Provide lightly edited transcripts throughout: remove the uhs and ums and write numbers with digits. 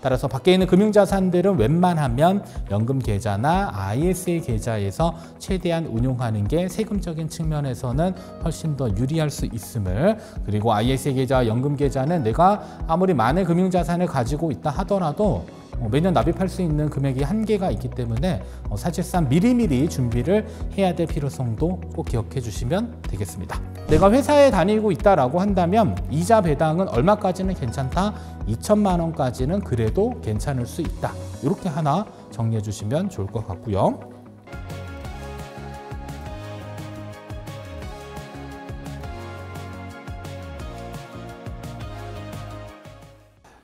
따라서 밖에 있는 금융자산들은 웬만하면 연금 계좌나 ISA 계좌에서 최대한 운용하는 게 세금적인 측면에서는 훨씬 더 유리할 수 있음을, 그리고 ISA 계좌, 연금 계좌는 내가 아무리 많은 금융자산을 가지고 있다 하더라도 매년 납입할 수 있는 금액이 한계가 있기 때문에 사실상 미리미리 준비를 해야 될 필요성도 꼭 기억해 주시면 되겠습니다. 내가 회사에 다니고 있다라고 한다면 이자 배당은 얼마까지는 괜찮다, 2천만 원까지는 그래도 괜찮을 수 있다. 이렇게 하나 정리해 주시면 좋을 것 같고요.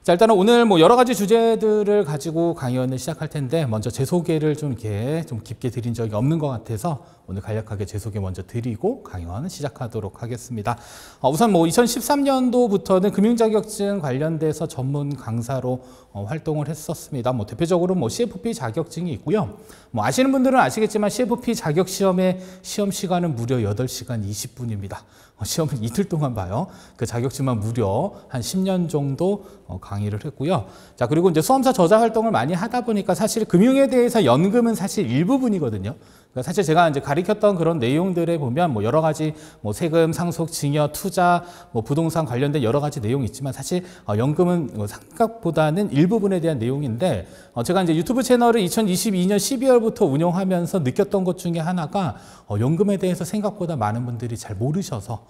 자, 일단은 오늘 여러 가지 주제들을 가지고 강연을 시작할 텐데, 먼저 제 소개를 좀 깊게 드린 적이 없는 것 같아서 오늘 간략하게 제 소개 먼저 드리고 강연 시작하도록 하겠습니다. 우선 2013년도부터는 금융자격증 관련돼서 전문 강사로 활동을 했었습니다. 대표적으로 CFP 자격증이 있고요. 아시는 분들은 아시겠지만 CFP 자격시험의 시험 시간은 무려 8시간 20분입니다. 시험을 이틀 동안 봐요. 그 자격증만 무려 한 10년 정도 강의를 했고요. 자, 그리고 이제 수험사 저자 활동을 많이 하다 보니까 사실 금융에 대해서 연금은 사실 일부분이거든요. 그러니까 사실 제가 이제 가르쳤던 그런 내용들에 보면 여러 가지 세금, 상속, 증여, 투자, 부동산 관련된 여러 가지 내용이 있지만 사실 연금은 생각보다는 일부분에 대한 내용인데, 제가 이제 유튜브 채널을 2022년 12월부터 운영하면서 느꼈던 것 중에 하나가 연금에 대해서 생각보다 많은 분들이 잘 모르셔서,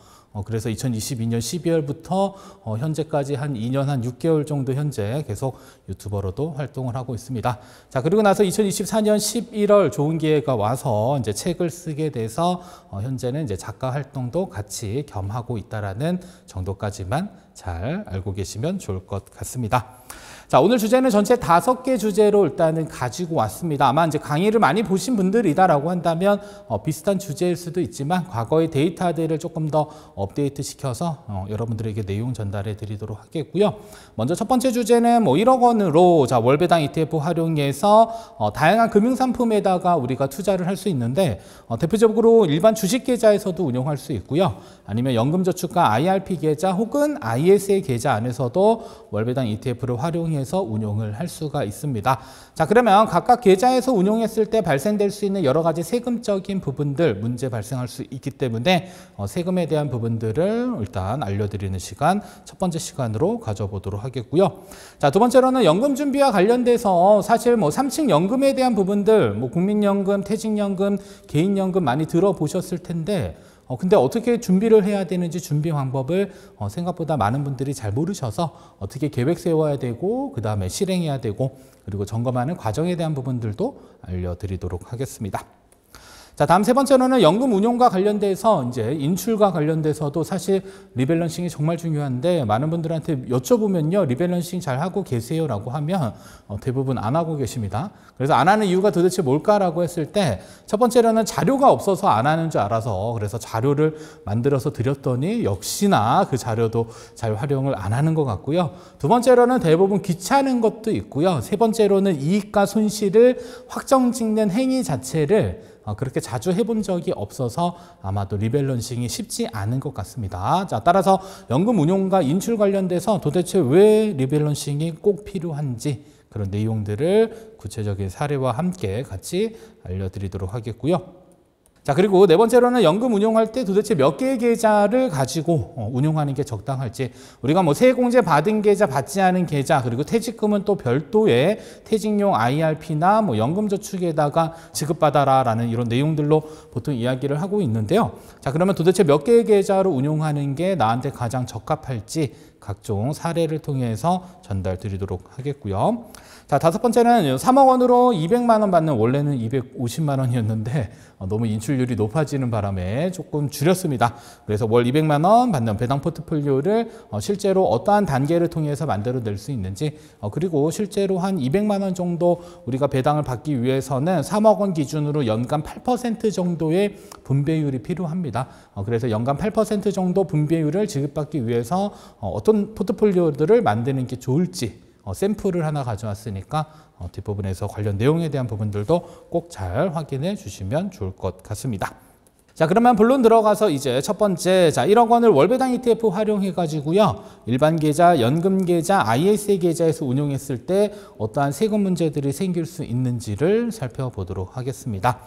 그래서 2022년 12월부터 현재까지 한 2년 한 6개월 정도 현재 계속 유튜버로도 활동을 하고 있습니다. 자, 그리고 나서 2024년 11월 좋은 기회가 와서 이제 책을 쓰게 돼서 현재는 이제 작가 활동도 같이 겸하고 있다라는 정도까지만 잘 알고 계시면 좋을 것 같습니다. 자, 오늘 주제는 전체 5개 주제로 일단은 가지고 왔습니다. 아마 이제 강의를 많이 보신 분들이다라고 한다면 비슷한 주제일 수도 있지만 과거의 데이터들을 조금 더 업데이트 시켜서 여러분들에게 내용 전달해 드리도록 하겠고요. 먼저 첫 번째 주제는 1억 원으로 월배당 ETF 활용해서 다양한 금융상품에다가 우리가 투자를 할 수 있는데, 대표적으로 일반 주식 계좌에서도 운용할 수 있고요. 아니면 연금저축과 IRP 계좌 혹은 ISA 계좌 안에서도 월배당 ETF를 활용해서 운용을 할 수가 있습니다. 자, 그러면 각각 계좌에서 운용했을 때 발생될 수 있는 여러 가지 세금적인 부분들, 문제 발생할 수 있기 때문에 세금에 대한 부분들을 일단 알려드리는 시간, 첫 번째 시간으로 가져보도록 하겠고요. 자, 두 번째로는 연금 준비와 관련돼서 사실 3층 연금에 대한 부분들, 국민연금, 퇴직연금, 개인연금 많이 들어보셨을 텐데, 근데 어떻게 준비를 해야 되는지 준비 방법을 생각보다 많은 분들이 잘 모르셔서 어떻게 계획 세워야 되고 그 다음에 실행해야 되고 그리고 점검하는 과정에 대한 부분들도 알려드리도록 하겠습니다. 자, 다음 세 번째로는 연금 운용과 관련돼서 이제 인출과 관련돼서도 사실 리밸런싱이 정말 중요한데, 많은 분들한테 여쭤보면요, 리밸런싱 잘 하고 계세요라고 하면 대부분 안 하고 계십니다. 그래서 안 하는 이유가 도대체 뭘까라고 했을 때, 첫 번째로는 자료가 없어서 안 하는 줄 알아서 그래서 자료를 만들어서 드렸더니 역시나 그 자료도 잘 활용을 안 하는 것 같고요. 두 번째로는 대부분 귀찮은 것도 있고요. 세 번째로는 이익과 손실을 확정 짓는 행위 자체를 그렇게 자주 해본 적이 없어서 아마도 리밸런싱이 쉽지 않은 것 같습니다. 자, 따라서 연금 운용과 인출 관련돼서 도대체 왜 리밸런싱이 꼭 필요한지 그런 내용들을 구체적인 사례와 함께 같이 알려드리도록 하겠고요. 자, 그리고 네 번째로는 연금 운용할 때 도대체 몇 개의 계좌를 가지고 운용하는 게 적당할지, 우리가 세액공제 받은 계좌, 받지 않은 계좌, 그리고 퇴직금은 또 별도의 퇴직용 IRP나 연금저축에다가 지급받아라 라는 이런 내용들로 보통 이야기를 하고 있는데요. 자, 그러면 도대체 몇 개의 계좌로 운용하는 게 나한테 가장 적합할지 각종 사례를 통해서 전달 드리도록 하겠고요. 자, 다섯 번째는 3억 원으로 200만 원 받는, 원래는 250만 원이었는데 너무 인출률이 높아지는 바람에 조금 줄였습니다. 그래서 월 200만 원 받는 배당 포트폴리오를 실제로 어떠한 단계를 통해서 만들어낼 수 있는지, 그리고 실제로 한 200만 원 정도 우리가 배당을 받기 위해서는 3억 원 기준으로 연간 8% 정도의 분배율이 필요합니다. 그래서 연간 8% 정도 분배율을 지급받기 위해서 어떤 포트폴리오들을 만드는 게 좋을지 샘플을 하나 가져왔으니까 뒷부분에서 관련 내용에 대한 부분들도 꼭 잘 확인해 주시면 좋을 것 같습니다. 자, 그러면 본론 들어가서 이제 첫 번째, 자, 1억 원을 월배당 ETF 활용해 가지고요. 일반 계좌, 연금 계좌, ISA 계좌에서 운용했을 때 어떠한 세금 문제들이 생길 수 있는지를 살펴보도록 하겠습니다.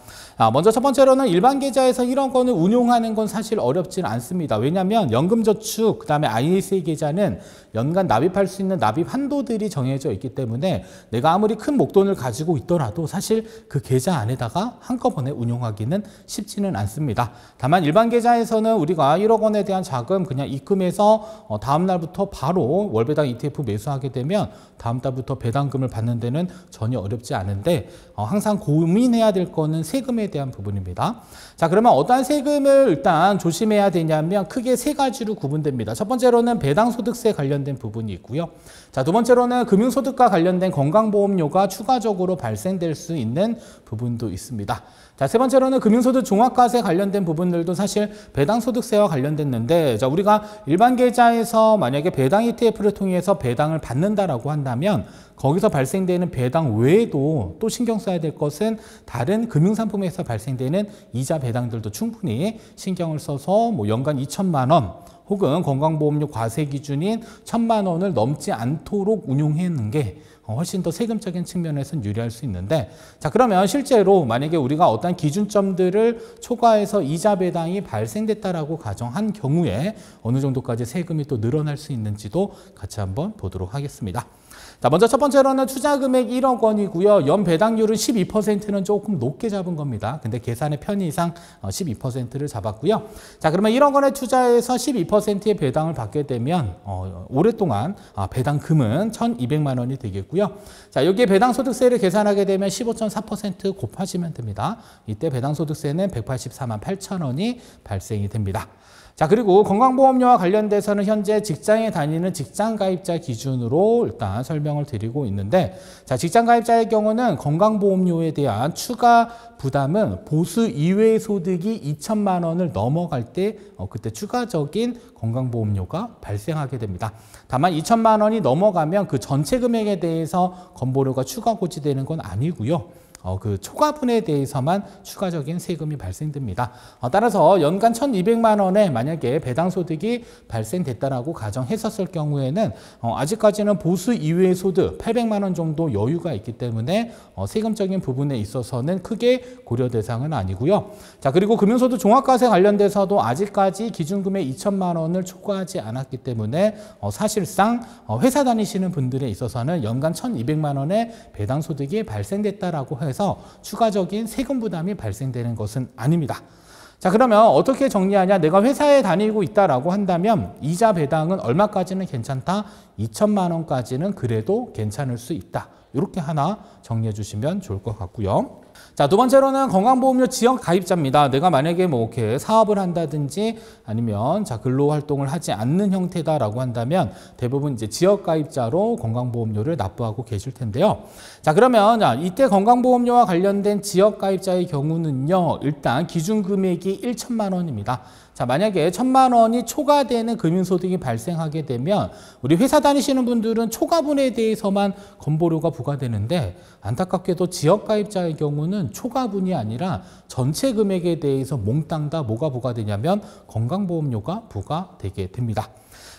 먼저 첫 번째로는 일반 계좌에서 1억 원을 운용하는 건 사실 어렵진 않습니다. 왜냐하면 연금저축, 그다음에 ISA 계좌는 연간 납입할 수 있는 납입 한도들이 정해져 있기 때문에 내가 아무리 큰 목돈을 가지고 있더라도 사실 그 계좌 안에다가 한꺼번에 운용하기는 쉽지는 않습니다. 다만 일반 계좌에서는 우리가 1억 원에 대한 자금 그냥 입금해서 다음 날부터 바로 월배당 ETF 매수하게 되면 다음 달부터 배당금을 받는 데는 전혀 어렵지 않은데 항상 고민해야 될 거는 세금에 대한 부분입니다. 자, 그러면 어떠한 세금을 일단 조심해야 되냐면 크게 세 가지로 구분됩니다. 첫 번째로는 배당소득세 관련된 부분이 있고요. 자, 두 번째로는 금융소득과 관련된 건강보험료가 추가적으로 발생될 수 있는 부분도 있습니다. 자, 세 번째로는 금융소득 종합과세 관련된 부분들도 사실 배당소득세와 관련됐는데, 자, 우리가 일반 계좌에서 만약에 배당 ETF를 통해서 배당을 받는다라고 한다면 거기서 발생되는 배당 외에도 또 신경 써야 될 것은 다른 금융상품에서 발생되는 이자 배당들도 충분히 신경을 써서 뭐 연간 2천만 원 혹은 건강보험료 과세 기준인 1,000만 원을 넘지 않도록 운용하는 게 훨씬 더 세금적인 측면에서는 유리할 수 있는데, 자, 그러면 실제로 만약에 우리가 어떤 기준점들을 초과해서 이자 배당이 발생됐다라고 가정한 경우에 어느 정도까지 세금이 또 늘어날 수 있는지도 같이 한번 보도록 하겠습니다. 자, 먼저 첫 번째로는 투자 금액 1억 원이고요. 연 배당률은 12%는 조금 높게 잡은 겁니다. 근데 계산의 편의상 12%를 잡았고요. 자, 그러면 1억 원에 투자해서 12%의 배당을 받게 되면 오랫동안 배당금은 1,200만 원이 되겠고요. 자, 여기에 배당소득세를 계산하게 되면 15.4% 곱하시면 됩니다. 이때 배당소득세는 184만 8천 원이 발생이 됩니다. 자, 그리고 건강보험료와 관련돼서는 현재 직장에 다니는 직장가입자 기준으로 일단 설명을 드리고 있는데, 자, 직장가입자의 경우는 건강보험료에 대한 추가 부담은 보수 이외의 소득이 2천만 원을 넘어갈 때 그때 추가적인 건강보험료가 발생하게 됩니다. 다만 2천만 원이 넘어가면 그 전체 금액에 대해서 건보료가 추가 고지되는 건 아니고요. 그 초과분에 대해서만 추가적인 세금이 발생됩니다. 따라서 연간 1,200만 원에 만약에 배당소득이 발생됐다라고 가정했었을 경우에는 아직까지는 보수 이외의 소득 800만 원 정도 여유가 있기 때문에 세금적인 부분에 있어서는 크게 고려 대상은 아니고요. 자, 그리고 금융소득 종합과세 관련돼서도 아직까지 기준금액 2천만 원을 초과하지 않았기 때문에 사실상 회사 다니시는 분들에 있어서는 연간 1,200만 원의 배당소득이 발생됐다라고 해서 추가적인 세금 부담이 발생되는 것은 아닙니다. 자, 그러면 어떻게 정리하냐? 내가 회사에 다니고 있다라고 한다면 이자 배당은 얼마까지는 괜찮다? 2천만 원까지는 그래도 괜찮을 수 있다. 이렇게 하나 정리해 주시면 좋을 것 같고요. 자, 두 번째로는 건강보험료 지역 가입자입니다. 내가 만약에 뭐 이렇게 사업을 한다든지 아니면 자, 근로활동을 하지 않는 형태다라고 한다면 대부분 이제 지역 가입자로 건강보험료를 납부하고 계실 텐데요. 자, 그러면 이때 건강보험료와 관련된 지역 가입자의 경우는요, 일단 기준 금액이 1천만 원입니다. 자, 만약에 1,000만 원이 초과되는 금융소득이 발생하게 되면 우리 회사 다니시는 분들은 초과분에 대해서만 건보료가 부과되는데, 안타깝게도 지역가입자의 경우는 초과분이 아니라 전체 금액에 대해서 몽땅 다 뭐가 부과되냐면 건강보험료가 부과되게 됩니다.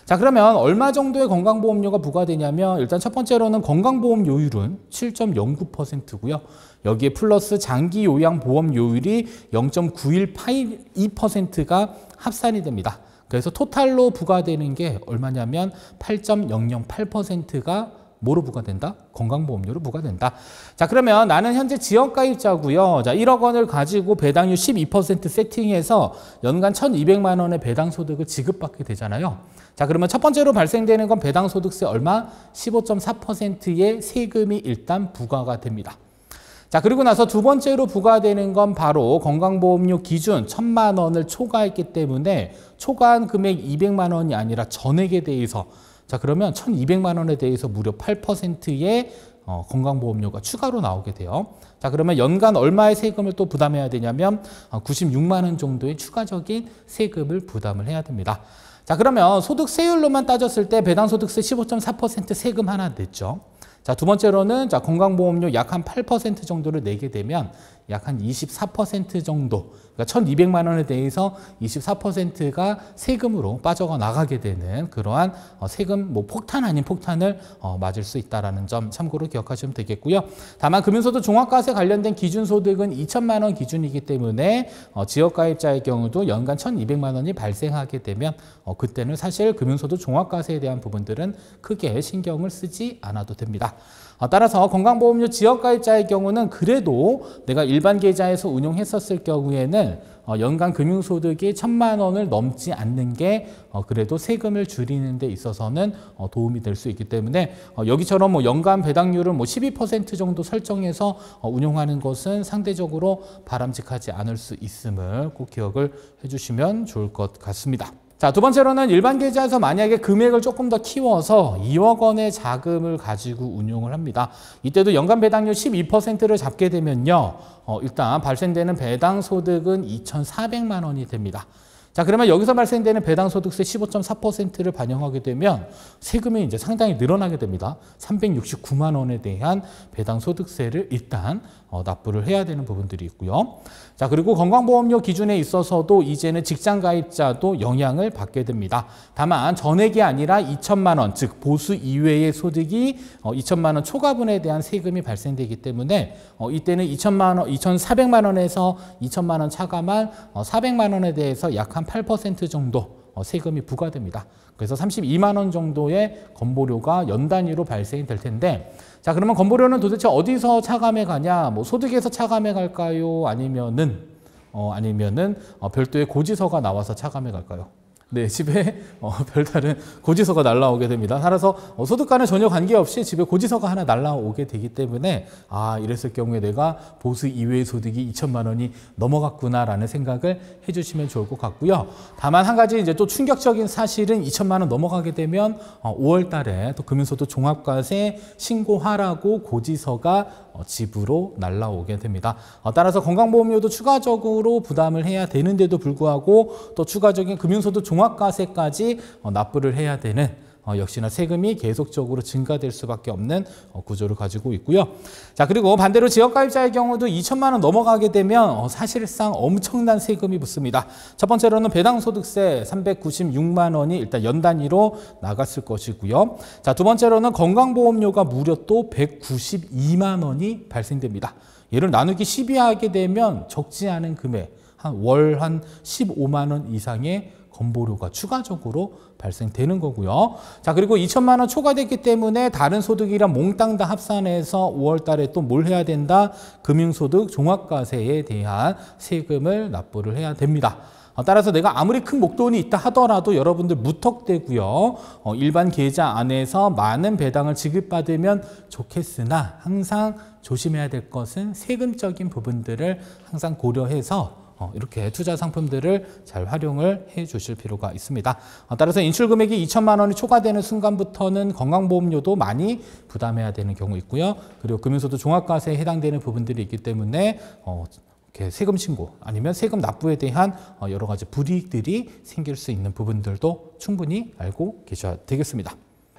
자, 그러면 얼마 정도의 건강보험료가 부과되냐면 일단 첫 번째로는 건강보험료율은 7.09%고요. 여기에 플러스 장기요양보험료율이 0.9182%가 합산이 됩니다. 그래서 토탈로 부과되는 게 얼마냐면 8.008%가 뭐로 부과된다? 건강보험료로 부과된다. 자, 그러면 나는 현재 지역가입자고요. 자, 1억 원을 가지고 배당률 12% 세팅해서 연간 1,200만 원의 배당소득을 지급받게 되잖아요. 자, 그러면 첫 번째로 발생되는 건 배당소득세 얼마? 15.4%의 세금이 일단 부과가 됩니다. 자, 그리고 나서 두 번째로 부과되는 건 바로 건강보험료 기준 1,000만 원을 초과했기 때문에 초과한 금액 200만 원이 아니라 전액에 대해서, 자, 그러면 1,200만 원에 대해서 무려 8%의 건강보험료가 추가로 나오게 돼요. 자, 그러면 연간 얼마의 세금을 또 부담해야 되냐면 96만 원 정도의 추가적인 세금을 부담을 해야 됩니다. 자, 그러면 소득세율로만 따졌을 때 배당소득세 15.4% 세금 하나 냈죠. 자, 두 번째로는 자, 건강보험료 약 한 8% 정도를 내게 되면 약 한 24% 정도, 그러니까 1,200만 원에 대해서 24%가 세금으로 빠져가 나가게 되는 그러한 세금 뭐 폭탄 아닌 폭탄을 맞을 수 있다는 점 참고로 기억하시면 되겠고요. 다만 금융소득 종합과세 관련된 기준소득은 2천만 원 기준이기 때문에 지역가입자의 경우도 연간 1,200만 원이 발생하게 되면 그때는 사실 금융소득 종합과세에 대한 부분들은 크게 신경을 쓰지 않아도 됩니다. 따라서 건강보험료 지역가입자의 경우는 그래도 내가 일반 계좌에서 운용했었을 경우에는 연간 금융소득이 1,000만 원을 넘지 않는 게 그래도 세금을 줄이는 데 있어서는 도움이 될 수 있기 때문에 여기처럼 뭐 연간 배당률을 뭐 12% 정도 설정해서 운용하는 것은 상대적으로 바람직하지 않을 수 있음을 꼭 기억을 해주시면 좋을 것 같습니다. 자, 두 번째로는 일반 계좌에서 만약에 금액을 조금 더 키워서 2억 원의 자금을 가지고 운용을 합니다. 이때도 연간 배당률 12%를 잡게 되면요. 일단 발생되는 배당 소득은 2,400만 원이 됩니다. 자, 그러면 여기서 발생되는 배당소득세 15.4%를 반영하게 되면 세금이 이제 상당히 늘어나게 됩니다. 369만 원에 대한 배당소득세를 일단 납부를 해야 되는 부분들이 있고요. 자, 그리고 건강보험료 기준에 있어서도 이제는 직장가입자도 영향을 받게 됩니다. 다만 전액이 아니라 2천만 원, 즉 보수 이외의 소득이 2천만 원 초과분에 대한 세금이 발생되기 때문에 이때는 2,400만 원에서 2천만 원 차감한 400만 원에 대해서 약 한 8% 정도 세금이 부과됩니다. 그래서 32만 원 정도의 건보료가 연 단위로 발생이 될 텐데, 자, 그러면 건보료는 도대체 어디서 차감해 가냐? 뭐 소득에서 차감해 갈까요? 아니면은 별도의 고지서가 나와서 차감해 갈까요? 네, 집에 별다른 고지서가 날라오게 됩니다. 따라서 소득과는 전혀 관계없이 집에 고지서가 하나 날라오게 되기 때문에 이랬을 경우에 내가 보수 이외의 소득이 2천만 원이 넘어갔구나라는 생각을 해주시면 좋을 것 같고요. 다만 한 가지 이제 또 충격적인 사실은 2천만 원 넘어가게 되면 5월 달에 또 금융소득 종합과세 신고하라고 고지서가 집으로 날라오게 됩니다. 따라서 건강보험료도 추가적으로 부담을 해야 되는데도 불구하고 또 추가적인 금융소득 종합과세까지 납부를 해야 되는 역시나 세금이 계속적으로 증가될 수밖에 없는 구조를 가지고 있고요. 자, 그리고 반대로 지역가입자의 경우도 2천만 원 넘어가게 되면 사실상 엄청난 세금이 붙습니다. 첫 번째로는 배당소득세 396만 원이 일단 연 단위로 나갔을 것이고요. 자, 두 번째로는 건강보험료가 무려 또 192만 원이 발생됩니다. 얘를 나누기 12하게 되면 적지 않은 금액, 월 한 15만 원 이상의 건보료가 추가적으로 발생되는 거고요. 자, 그리고 2천만 원 초과됐기 때문에 다른 소득이랑 몽땅 다 합산해서 5월 달에 또 뭘 해야 된다? 금융소득 종합과세에 대한 세금을 납부를 해야 됩니다. 따라서 내가 아무리 큰 목돈이 있다 하더라도 여러분들 무턱대고요. 일반 계좌 안에서 많은 배당을 지급받으면 좋겠으나 항상 조심해야 될 것은 세금적인 부분들을 항상 고려해서 이렇게 투자 상품들을 잘 활용을 해 주실 필요가 있습니다. 따라서 인출금액이 2천만 원이 초과되는 순간부터는 건강보험료도 많이 부담해야 되는 경우 있고요. 그리고 금융소득 종합과세에 해당되는 부분들이 있기 때문에 이렇게 세금 신고 아니면 세금 납부에 대한 여러 가지 불이익들이 생길 수 있는 부분들도 충분히 알고 계셔야 되겠습니다.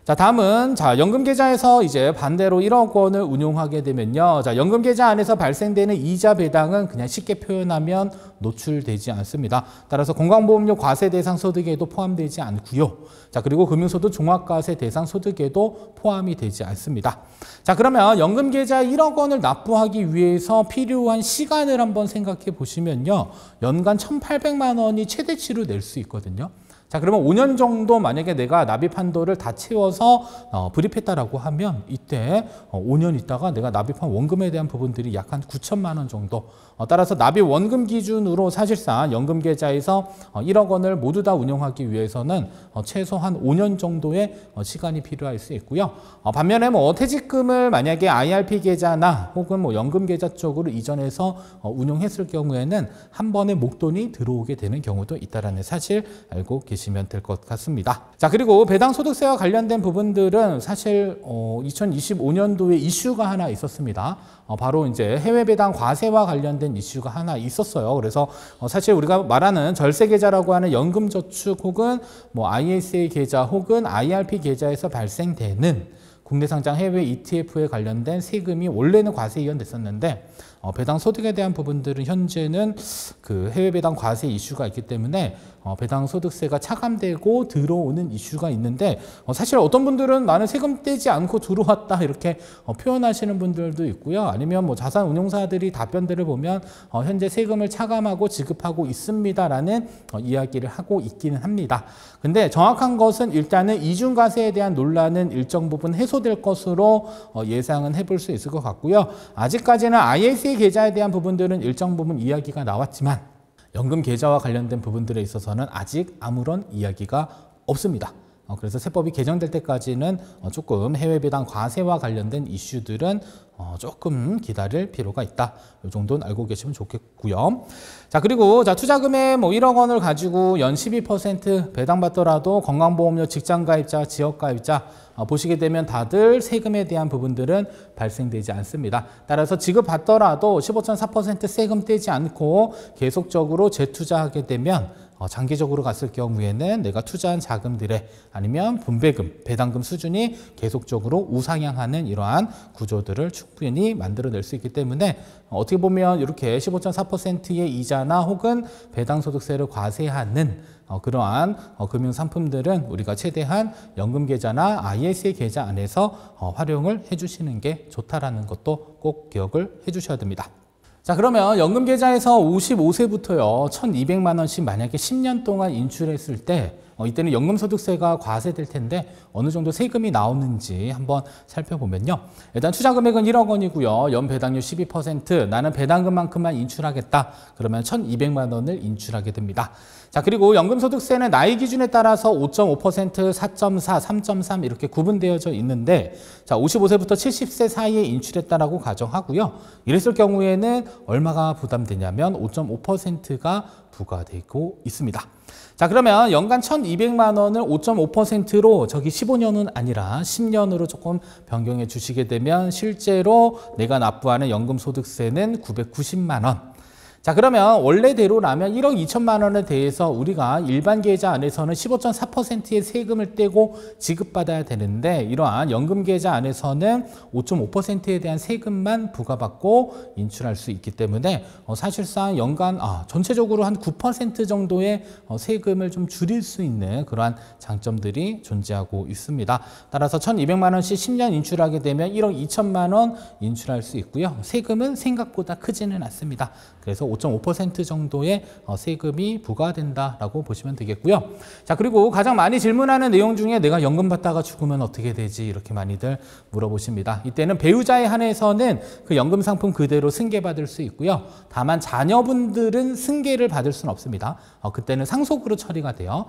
자, 다음은 연금계좌에서 이제 반대로 1억 원을 운용하게 되면요. 연금계좌 안에서 발생되는 이자 배당은 그냥 쉽게 표현하면 노출되지 않습니다. 따라서 건강보험료 과세 대상 소득에도 포함되지 않고요. 자, 그리고 금융소득 종합과세 대상 소득에도 포함이 되지 않습니다. 자, 그러면 연금계좌에 1억 원을 납부하기 위해서 필요한 시간을 한번 생각해 보시면요. 연간 1,800만 원이 최대치로 낼 수 있거든요. 자, 그러면 5년 정도 만약에 내가 납입 한도를 다 채워서 불입했다라고 하면 이때 5년 있다가 내가 납입한 원금에 대한 부분들이 약 한 9천만 원 정도. 따라서 납입 원금 기준으로 사실상 연금계좌에서 1억 원을 모두 다 운용하기 위해서는 최소한 5년 정도의 시간이 필요할 수 있고요. 반면에 퇴직금을 만약에 IRP 계좌나 혹은 연금계좌 쪽으로 이전해서 운용했을 경우에는 한 번에 목돈이 들어오게 되는 경우도 있다는 사실 알고 계시면 될 것 같습니다. 자, 그리고 배당소득세와 관련된 부분들은 사실 2025년도에 이슈가 하나 있었습니다. 바로 이제 해외 배당 과세와 관련된 이슈가 하나 있었어요. 그래서 사실 우리가 말하는 절세 계좌라고 하는 연금저축 혹은 ISA 계좌 혹은 IRP 계좌에서 발생되는 국내 상장 해외 ETF에 관련된 세금이 원래는 과세 이연됐었는데 배당 소득에 대한 부분들은 현재는 그 해외 배당 과세 이슈가 있기 때문에 배당 소득세가 차감되고 들어오는 이슈가 있는데 사실 어떤 분들은 나는 세금 떼지 않고 들어왔다 이렇게 표현하시는 분들도 있고요. 아니면 뭐 자산 운용사들이 답변들을 보면 현재 세금을 차감하고 지급하고 있습니다라는 이야기를 하고 있기는 합니다. 근데 정확한 것은 일단은 이중과세에 대한 논란은 일정 부분 해소될 것으로 예상은 해볼 수 있을 것 같고요. 아직까지는 ISA 계좌에 대한 부분들은 일정 부분 이야기가 나왔지만 연금 계좌와 관련된 부분들에 있어서는 아직 아무런 이야기가 없습니다. 그래서 세법이 개정될 때까지는 조금 해외 배당 과세와 관련된 이슈들은 조금 기다릴 필요가 있다. 이 정도는 알고 계시면 좋겠고요. 자, 그리고 투자금액 1억 원을 가지고 연 12% 배당받더라도 건강보험료 직장가입자, 지역가입자 보시게 되면 다들 세금에 대한 부분들은 발생되지 않습니다. 따라서 지급받더라도 15.4% 세금 떼지 않고 계속적으로 재투자하게 되면 장기적으로 갔을 경우에는 내가 투자한 자금들의 아니면 분배금, 배당금 수준이 계속적으로 우상향하는 이러한 구조들을 충분히 만들어낼 수 있기 때문에 어떻게 보면 이렇게 15.4%의 이자나 혹은 배당소득세를 과세하는 그러한 금융상품들은 우리가 최대한 연금계좌나 ISA 계좌 안에서 활용을 해주시는 게 좋다라는 것도 꼭 기억을 해주셔야 됩니다. 자, 그러면 연금계좌에서 55세부터요 1,200만 원씩 만약에 10년 동안 인출했을 때 이때는 연금소득세가 과세될 텐데 어느 정도 세금이 나오는지 한번 살펴보면요. 일단 투자금액은 1억 원이고요. 연배당률 12%, 나는 배당금만큼만 인출하겠다. 그러면 1,200만 원을 인출하게 됩니다. 자, 그리고 연금소득세는 나이 기준에 따라서 5.5%, 4.4, 3.3 이렇게 구분되어져 있는데 자, 55세부터 70세 사이에 인출했다라고 가정하고요. 이랬을 경우에는 얼마가 부담되냐면 5.5%가 부과되고 있습니다. 자, 그러면 연간 1,200만 원을 5.5%로 저기 15년은 아니라 10년으로 조금 변경해 주시게 되면 실제로 내가 납부하는 연금소득세는 990만 원. 자, 그러면 원래대로라면 1억 2천만 원에 대해서 우리가 일반 계좌 안에서는 15.4%의 세금을 떼고 지급받아야 되는데 이러한 연금 계좌 안에서는 5.5%에 대한 세금만 부과받고 인출할 수 있기 때문에 사실상 연간 전체적으로 한 9% 정도의 세금을 좀 줄일 수 있는 그러한 장점들이 존재하고 있습니다. 따라서 1,200만 원씩 10년 인출하게 되면 1억 2천만 원 인출할 수 있고요. 세금은 생각보다 크지는 않습니다. 그래서 5.5% 정도의 세금이 부과된다라고 보시면 되겠고요. 자, 그리고 가장 많이 질문하는 내용 중에 내가 연금 받다가 죽으면 어떻게 되지? 이렇게 많이들 물어보십니다. 이때는 배우자에 한해서는 그 연금 상품 그대로 승계받을 수 있고요. 다만 자녀분들은 승계를 받을 수는 없습니다. 그때는 상속으로 처리가 돼요.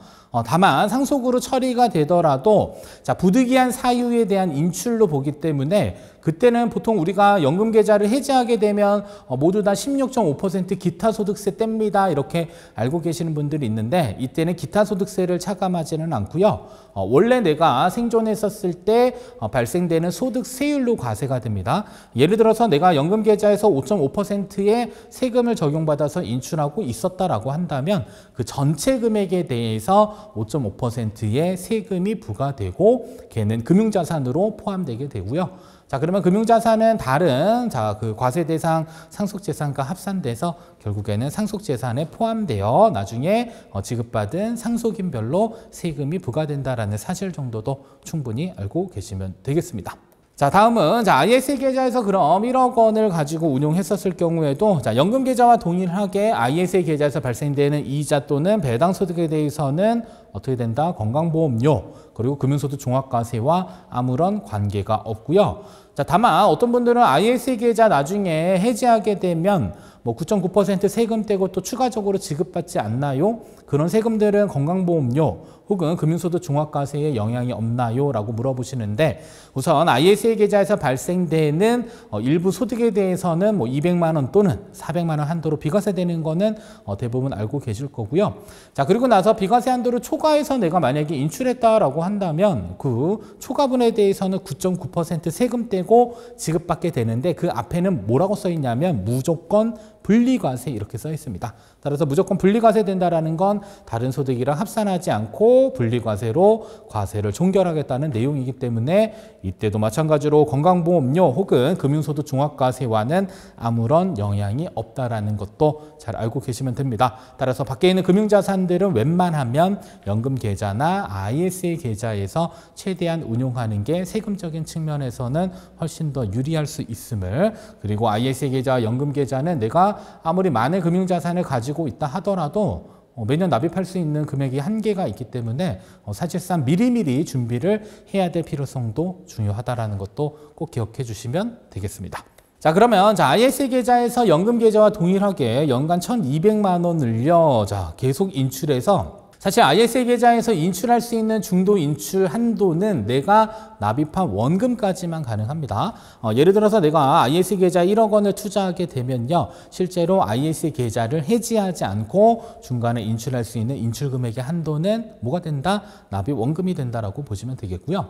다만 상속으로 처리가 되더라도 자, 부득이한 사유에 대한 인출로 보기 때문에 그때는 보통 우리가 연금 계좌를 해지하게 되면 모두 다 16.5% 기타 소득세 뗍니다. 이렇게 알고 계시는 분들이 있는데 이때는 기타 소득세를 차감하지는 않고요. 원래 내가 생존했었을 때 발생되는 소득세율로 과세가 됩니다. 예를 들어서 내가 연금 계좌에서 5.5%의 세금을 적용받아서 인출하고 있었다라고 한다면 그 전체 금액에 대해서 5.5%의 세금이 부과되고 걔는 금융자산으로 포함되게 되고요. 자, 그러면 금융자산은 다른 그 과세 대상 상속재산과 합산돼서 결국에는 상속재산에 포함되어 나중에 지급받은 상속인별로 세금이 부과된다라는 사실 정도도 충분히 알고 계시면 되겠습니다. 자, 다음은 ISA 계좌에서 그럼 1억 원을 가지고 운용했었을 경우에도 연금 계좌와 동일하게 ISA 계좌에서 발생되는 이자 또는 배당 소득에 대해서는 어떻게 된다? 건강보험료 그리고 금융소득 종합과세와 아무런 관계가 없고요. 자, 다만 어떤 분들은 ISA 계좌 나중에 해지하게 되면 9.9% 세금 떼고 또 추가적으로 지급받지 않나요? 그런 세금들은 건강보험료 혹은 금융소득 종합과세에 영향이 없나요? 라고 물어보시는데 우선 ISA 계좌에서 발생되는 일부 소득에 대해서는 200만 원 또는 400만 원 한도로 비과세되는 거는 대부분 알고 계실 거고요. 자, 그리고 나서 비과세 한도를 초과해서 내가 만약에 인출했다라고 한다면 그 초과분에 대해서는 9.9% 세금 떼고 지급받게 되는데 그 앞에는 뭐라고 써 있냐면 무조건 분리과세 이렇게 써 있습니다. 따라서 무조건 분리과세 된다라는 건 다른 소득이랑 합산하지 않고 분리과세로 과세를 종결하겠다는 내용이기 때문에 이때도 마찬가지로 건강보험료 혹은 금융소득 종합과세와는 아무런 영향이 없다라는 것도 잘 알고 계시면 됩니다. 따라서 밖에 있는 금융자산들은 웬만하면 연금계좌나 ISA 계좌에서 최대한 운용하는 게 세금적인 측면에서는 훨씬 더 유리할 수 있음을, 그리고 ISA 계좌, 연금계좌는 내가 아무리 많은 금융자산을 가지고 있다 하더라도 매년 납입할 수 있는 금액이 한계가 있기 때문에 사실상 미리미리 준비를 해야 될 필요성도 중요하다는 것도 꼭 기억해 주시면 되겠습니다. 자, 그러면 ISA 계좌에서 연금 계좌와 동일하게 연간 1,200만 원을요, 계속 인출해서, 사실 ISA 계좌에서 인출할 수 있는 중도 인출 한도는 내가 납입한 원금까지만 가능합니다. 예를 들어서 내가 ISA 계좌 1억 원을 투자하게 되면요, 실제로 ISA 계좌를 해지하지 않고 중간에 인출할 수 있는 인출 금액의 한도는 뭐가 된다? 납입 원금이 된다라고 보시면 되겠고요.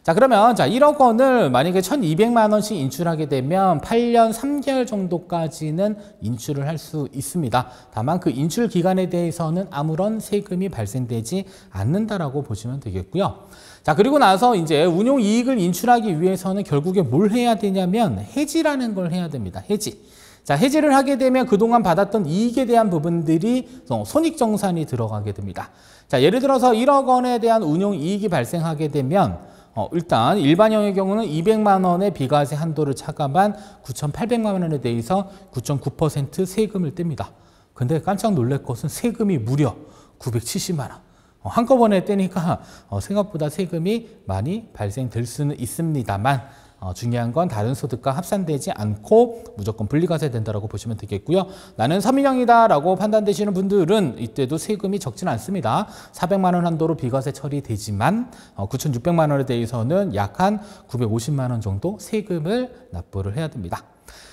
자, 그러면 1억 원을 만약에 1,200만 원씩 인출하게 되면 8년 3개월 정도까지는 인출을 할 수 있습니다. 다만 그 인출 기간에 대해서는 아무런 세금이 발생되지 않는다라고 보시면 되겠고요. 자, 그리고 나서 이제 운용 이익을 인출하기 위해서는 결국에 뭘 해야 되냐면 해지라는 걸 해야 됩니다. 해지. 자, 해지를 하게 되면 그동안 받았던 이익에 대한 부분들이 손익정산이 들어가게 됩니다. 자, 예를 들어서 1억 원에 대한 운용 이익이 발생하게 되면 일단 일반형의 경우는 200만 원의 비과세 한도를 차감한 9,800만 원에 대해서 9.9% 세금을 뗍니다. 근데 깜짝 놀랄 것은 세금이 무려 970만 원. 한꺼번에 떼니까 생각보다 세금이 많이 발생될 수는 있습니다만 중요한 건 다른 소득과 합산되지 않고 무조건 분리과세 된다고 보시면 되겠고요. 나는 서민형이다라고 판단되시는 분들은 이때도 세금이 적지는 않습니다. 400만 원 한도로 비과세 처리되지만 9,600만 원에 대해서는 약 한 950만 원 정도 세금을 납부를 해야 됩니다.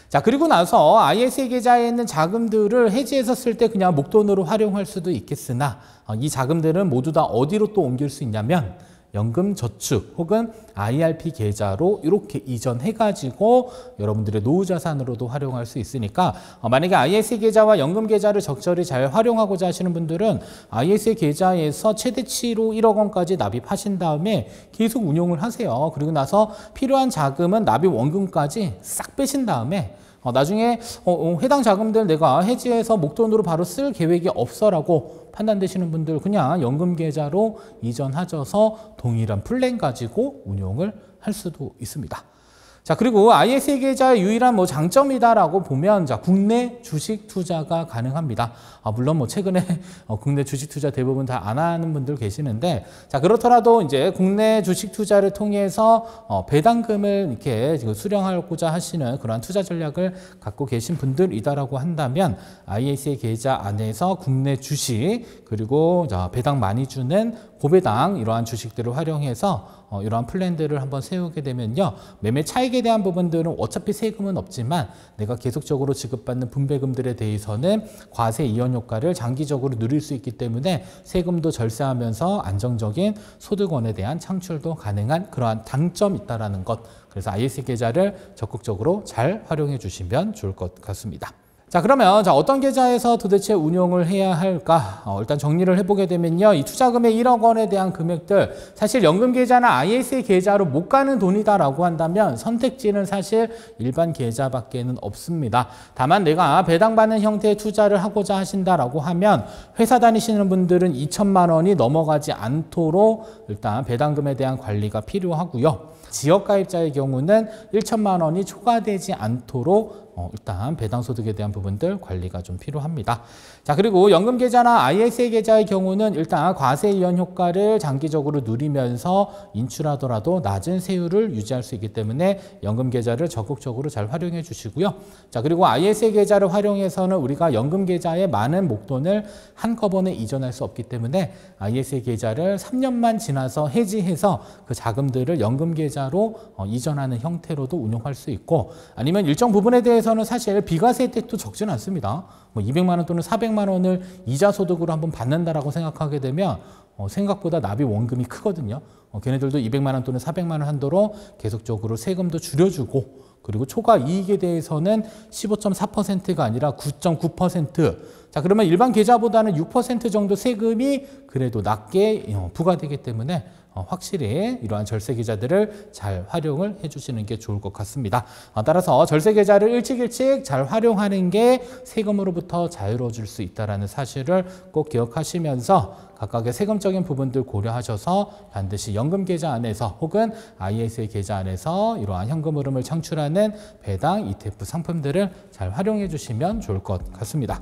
자, 그리고 나서 ISA 계좌에 있는 자금들을 해지해서 쓸 때 그냥 목돈으로 활용할 수도 있겠으나 이 자금들은 모두 다 어디로 또 옮길 수 있냐면 연금저축 혹은 IRP 계좌로 이렇게 이전해가지고 여러분들의 노후자산으로도 활용할 수 있으니까 만약에 ISA 계좌와 연금계좌를 적절히 잘 활용하고자 하시는 분들은 ISA 계좌에서 최대치로 1억 원까지 납입하신 다음에 계속 운용을 하세요. 그리고 나서 필요한 자금은 납입 원금까지 싹 빼신 다음에 나중에 해당 자금들 내가 해지해서 목돈으로 바로 쓸 계획이 없어라고 판단되시는 분들 그냥 연금계좌로 이전하셔서 동일한 플랜 가지고 운용을 할 수도 있습니다. 자, 그리고 ISA 계좌의 유일한 장점이다라고 보면 국내 주식 투자가 가능합니다. 물론 최근에 국내 주식 투자 대부분 다 안 하는 분들 계시는데, 자, 그렇더라도 이제 국내 주식 투자를 통해서 배당금을 이렇게 수령하고자 하시는 그런 투자 전략을 갖고 계신 분들이다라고 한다면 ISA 계좌 안에서 국내 주식 그리고 배당 많이 주는 고배당 이러한 주식들을 활용해서 이러한 플랜들을 한번 세우게 되면요, 매매 차익에 대한 부분들은 어차피 세금은 없지만 내가 계속적으로 지급받는 분배금들에 대해서는 과세 이연 효과를 장기적으로 누릴 수 있기 때문에 세금도 절세하면서 안정적인 소득원에 대한 창출도 가능한 그러한 장점이 있다는 것. 그래서 ISA 계좌를 적극적으로 잘 활용해 주시면 좋을 것 같습니다. 자, 그러면 어떤 계좌에서 도대체 운용을 해야 할까? 일단 정리를 해보게 되면요, 이 투자금의 1억 원에 대한 금액들, 사실 연금계좌나 ISA 계좌로 못 가는 돈이다라고 한다면 선택지는 사실 일반 계좌밖에는 없습니다. 다만 내가 배당받는 형태의 투자를 하고자 하신다라고 하면 회사 다니시는 분들은 2천만 원이 넘어가지 않도록 일단 배당금에 대한 관리가 필요하고요. 지역가입자의 경우는 1천만 원이 초과되지 않도록 일단 배당소득에 대한 부분들 관리가 좀 필요합니다. 자, 그리고 연금계좌나 ISA 계좌의 경우는 일단 과세 이연 효과를 장기적으로 누리면서 인출하더라도 낮은 세율을 유지할 수 있기 때문에 연금계좌를 적극적으로 잘 활용해 주시고요. 자, 그리고 ISA 계좌를 활용해서는 우리가 연금계좌에 많은 목돈을 한꺼번에 이전할 수 없기 때문에 ISA 계좌를 3년만 지나서 해지해서 그 자금들을 연금계좌로 이전하는 형태로도 운용할 수 있고, 아니면 일정 부분에 대해서는 사실 비과세 혜택도 적지는 않습니다. 200만 원 또는 400만 원을 이자 소득으로 한번 받는다라고 생각하게 되면 생각보다 납입 원금이 크거든요. 걔네들도 200만 원 또는 400만 원 한도로 계속적으로 세금도 줄여주고 그리고 초과 이익에 대해서는 15.4%가 아니라 9.9%. 자, 그러면 일반 계좌보다는 6% 정도 세금이 그래도 낮게 부과되기 때문에 확실히 이러한 절세 계좌들을 잘 활용을 해주시는 게 좋을 것 같습니다. 따라서 절세 계좌를 일찍 잘 활용하는 게 세금으로부터 자유로워질 수 있다는 사실을 꼭 기억하시면서 각각의 세금적인 부분들 고려하셔서 반드시 연금 계좌 안에서 혹은 ISA 계좌 안에서 이러한 현금 흐름을 창출하는 배당 ETF 상품들을 잘 활용해 주시면 좋을 것 같습니다.